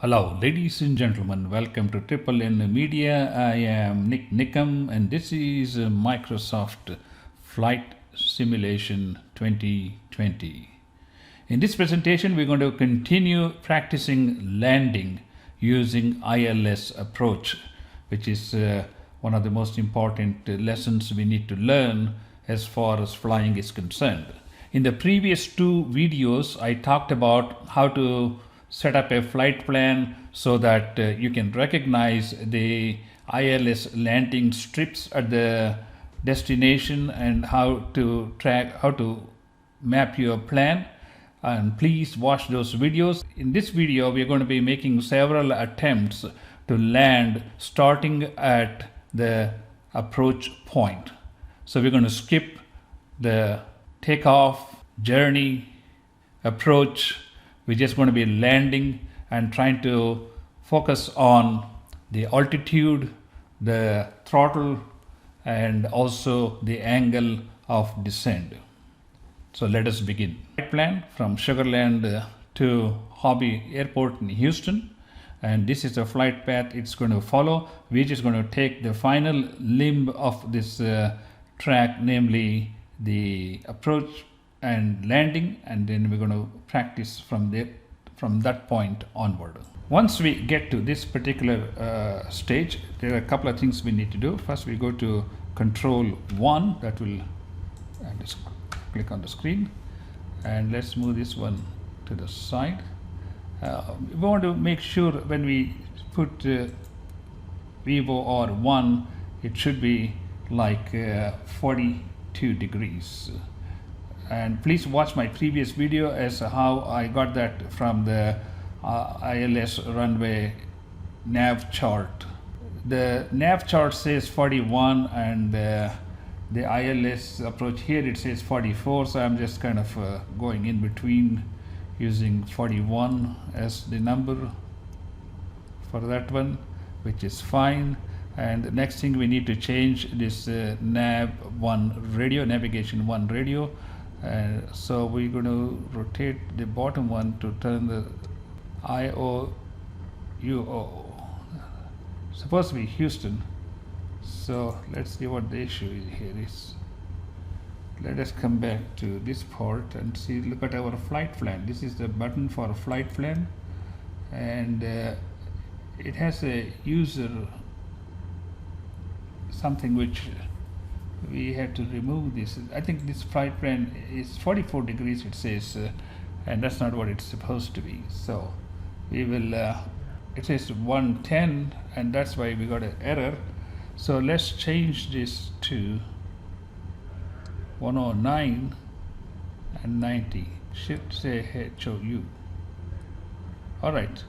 Hello, ladies and gentlemen. Welcome to Triple N Media. I am NIK NIKAM, and this is Microsoft Flight Simulation 2020. In this presentation, we're going to continue practicing landing using ILS approach, which is one of the most important lessons we need to learn as far as flying is concerned. In the previous two videos, I talked about how to set up a flight plan so that you can recognize the ILS landing strips at the destination and how to map your plan. And please watch those videos. In this video, we are going to be making several attempts to land starting at the approach point. So we're going to skip the takeoff, journey, approach. We're just going to be landing and trying to focus on the altitude, the throttle, and also the angle of descent. So let us begin. Flight plan from Sugarland to Hobby Airport in Houston. And this is the flight path it's going to follow. We're just going to take the final limb of this track, namely the approach and landing, and then we're going to practice from that point onward. Once we get to this particular stage, there are a couple of things we need to do. First, we go to Control 1. That will just click on the screen, and let's move this one to the side. We want to make sure when we put Vivo R1, it should be like 42 degrees. And please watch my previous video as how I got that from the ILS runway nav chart. The nav chart says 41, and the ILS approach here it says 44, so I'm just kind of going in between using 41 as the number for that one, which is fine. And the next thing we need to change this navigation 1 radio. So we're going to rotate the bottom one to turn the IOUO. Supposed to be Houston. So let's see what the issue here is. Let us come back to this part and see. Look at our flight plan. This is the button for a flight plan, and it has a user something which we have to remove this. I think this flight plan is 44 degrees it says, and that's not what it's supposed to be. So we will it says 110, and that's why we got an error. So let's change this to 109 and 90. Should say HOU. All right,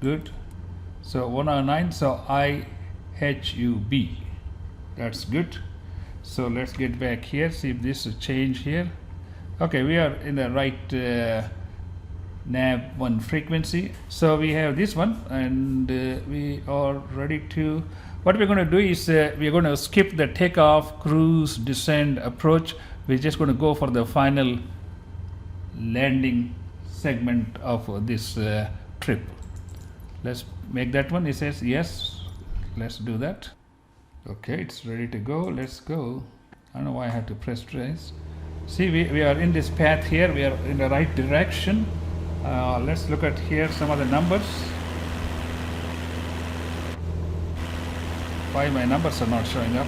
good. So 109, so IHUB. That's good. So let's get back here, see if this is change here. Okay, we are in the right nav 1 frequency. So we have this one, and we are ready to. What we're going to do is we're going to skip the takeoff, cruise, descent, approach. We're just going to go for the final landing segment of this trip. Let's make that one. It says yes. Let's do that. Okay, it's ready to go. Let's go. I don't know why I had to press trace. See, we are in this path here. We are in the right direction. Let's look at here some of the numbers. Why my numbers are not showing up?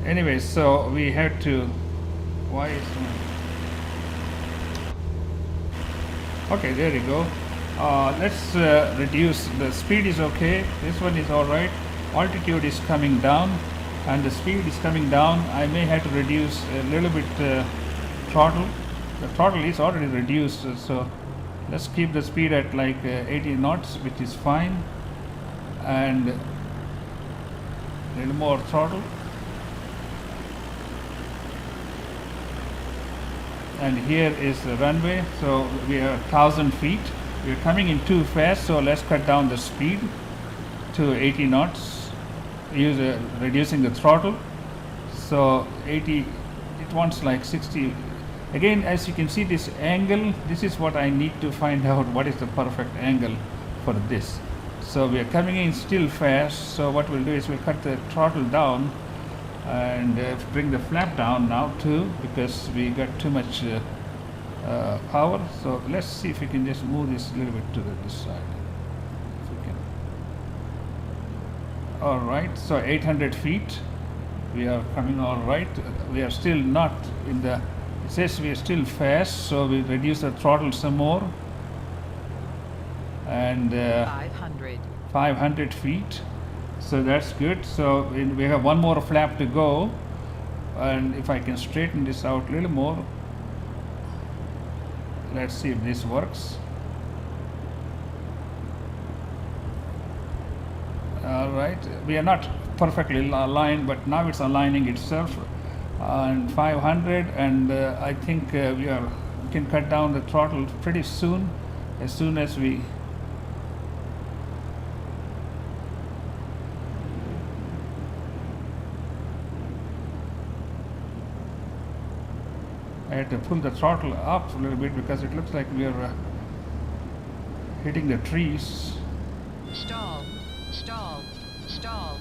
Anyway, so we have to. Why is okay? There you go. Let's reduce. The speed is okay. This one is all right. Altitude is coming down and the speed is coming down. I may have to reduce a little bit throttle. The throttle is already reduced, so let's keep the speed at like 80 knots, which is fine, and a little more throttle. And here is the runway, so we are 1,000 feet. We're coming in too fast, so let's cut down the speed to 80 knots. Reducing the throttle. So 80, it wants like 60 Again, as you can see, this angle, this is what I need to find out what is the perfect angle for this. So we are coming in still fast, so what we'll do is we'll cut the throttle down and bring the flap down now too, because we got too much power. So let's see if we can just move this a little bit to this side. If we can. All right, so 800 feet. We are coming all right. We are still not in the, it says we are still fast, so we reduce the throttle some more. And 500 feet. So that's good. So we have one more flap to go. And if I can straighten this out a little more. Let's see if this works. All right, we are not perfectly aligned, but now it's aligning itself. And 500, and I think we can cut down the throttle pretty soon, as soon as we. I had to pull the throttle up a little bit because it looks like we are hitting the trees. Stall, stall, stall.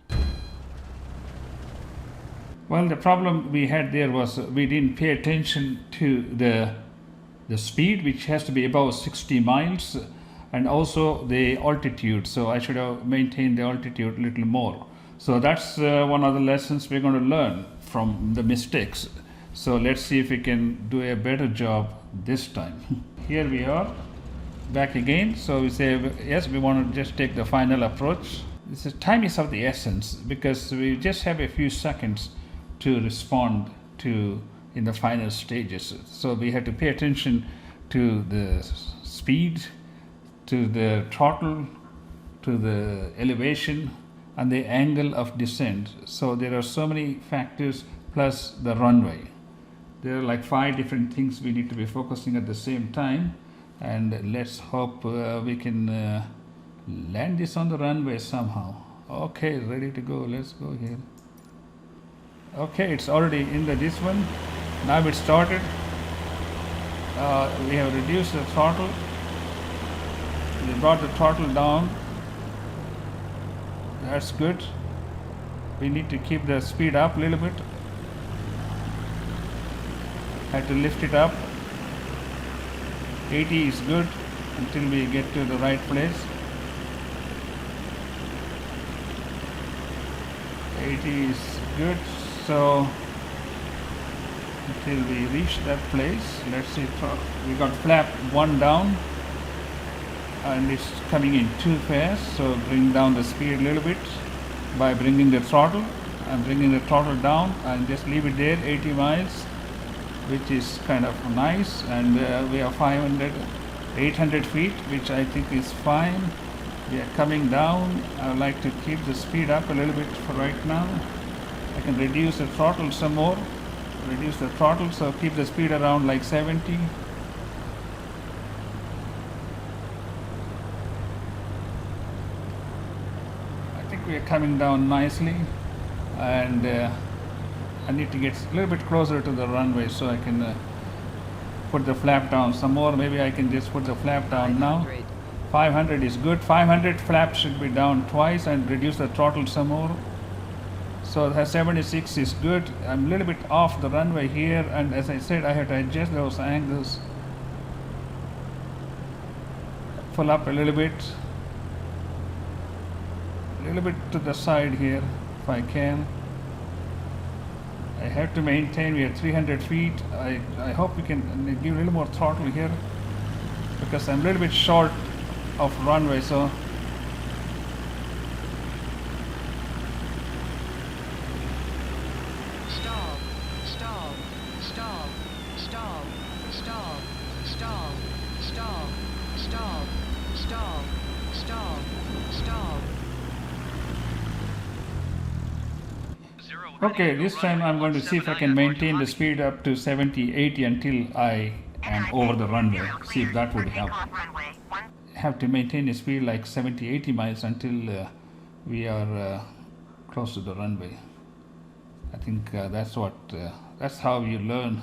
Well, the problem we had there was we didn't pay attention to the speed, which has to be above 60 miles, and also the altitude. So I should have maintained the altitude a little more. So that's one of the lessons we're going to learn from the mistakes. So let's see if we can do a better job this time. Here we are, back again. So we say, yes, we want to just take the final approach. This is, time is of the essence, because we just have a few seconds to respond to in the final stages. So we have to pay attention to the speed, to the throttle, to the elevation, and the angle of descent. So there are so many factors, plus the runway. There are like 5 different things we need to be focusing at the same time, and let's hope we can land this on the runway somehow. Okay, ready to go. Let's go here. Okay, it's already in this one. Now it started. We have reduced the throttle. We brought the throttle down. That's good. We need to keep the speed up a little bit. Had to lift it up. 80 is good until we get to the right place. 80 is good. So until we reach that place, let's see. We got flap 1 down, and it's coming in too fast. So bring down the speed a little bit by bringing the throttle. I'm bringing the throttle down and just leave it there. 80 miles. Which is kind of nice, and we are 800 feet, which I think is fine. We are coming down. I would like to keep the speed up a little bit for right now. I can reduce the throttle some more. Reduce the throttle, so keep the speed around like 70. I think we are coming down nicely, and I need to get a little bit closer to the runway so I can put the flap down some more. Maybe I can just put the flap down now. 500 is good. 500 flap should be down twice, and reduce the throttle some more. So 76 is good. I'm a little bit off the runway here, and as I said, I have to adjust those angles. Pull up a little bit to the side here if I can. I have to maintain, we are 300 feet. I hope we can give a little more throttle here, because I'm a little bit short of runway. So Stall, stall, stall, stall, stall, stall, stall, stall, stall, stall, stall. okay, this time I'm going to see if I can maintain the speed up to 70, 80 until I am over the runway. See if that would help. Have to maintain the speed like 70, 80 miles until we are close to the runway. I think that's how you learn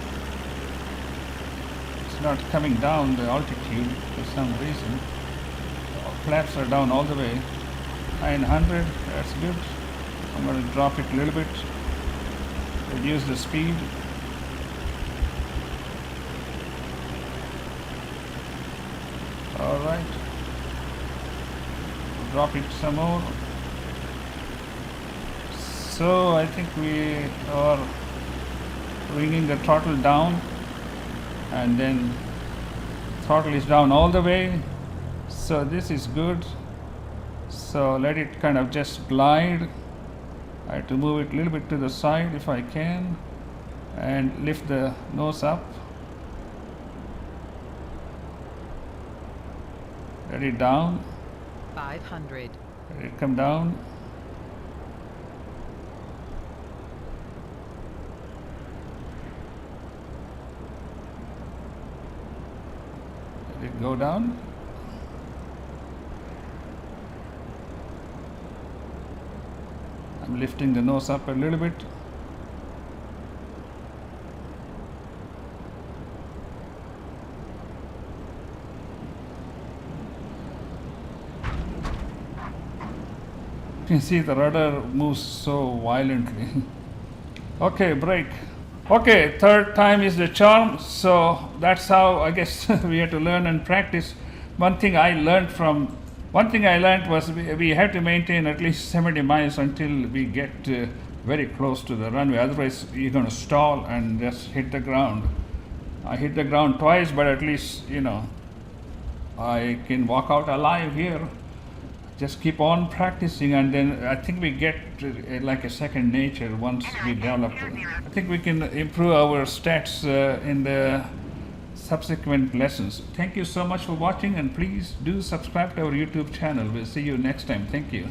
not coming down the altitude for some reason. Flaps are down all the way. High in 100, that's good. I'm going to drop it a little bit, reduce the speed. All right, drop it some more. So I think we are bringing the throttle down, and then throttle is down all the way. So this is good. So let it kind of just glide. I have to move it a little bit to the side if I can, and lift the nose up. Let it down. 500. Let it come down. Let it go down. I'm lifting the nose up a little bit. You can see the rudder moves so violently. Okay, brake. Okay, third time is the charm. So that's how I guess we have to learn and practice. One thing I learned was we have to maintain at least 70 miles until we get very close to the runway. Otherwise, you're going to stall and just hit the ground. I hit the ground twice, but at least, I can walk out alive here. Just keep on practicing, and then I think we get like a second nature once we develop. I think we can improve our stats in the subsequent lessons. Thank you so much for watching, and please do subscribe to our YouTube channel. We'll see you next time. Thank you.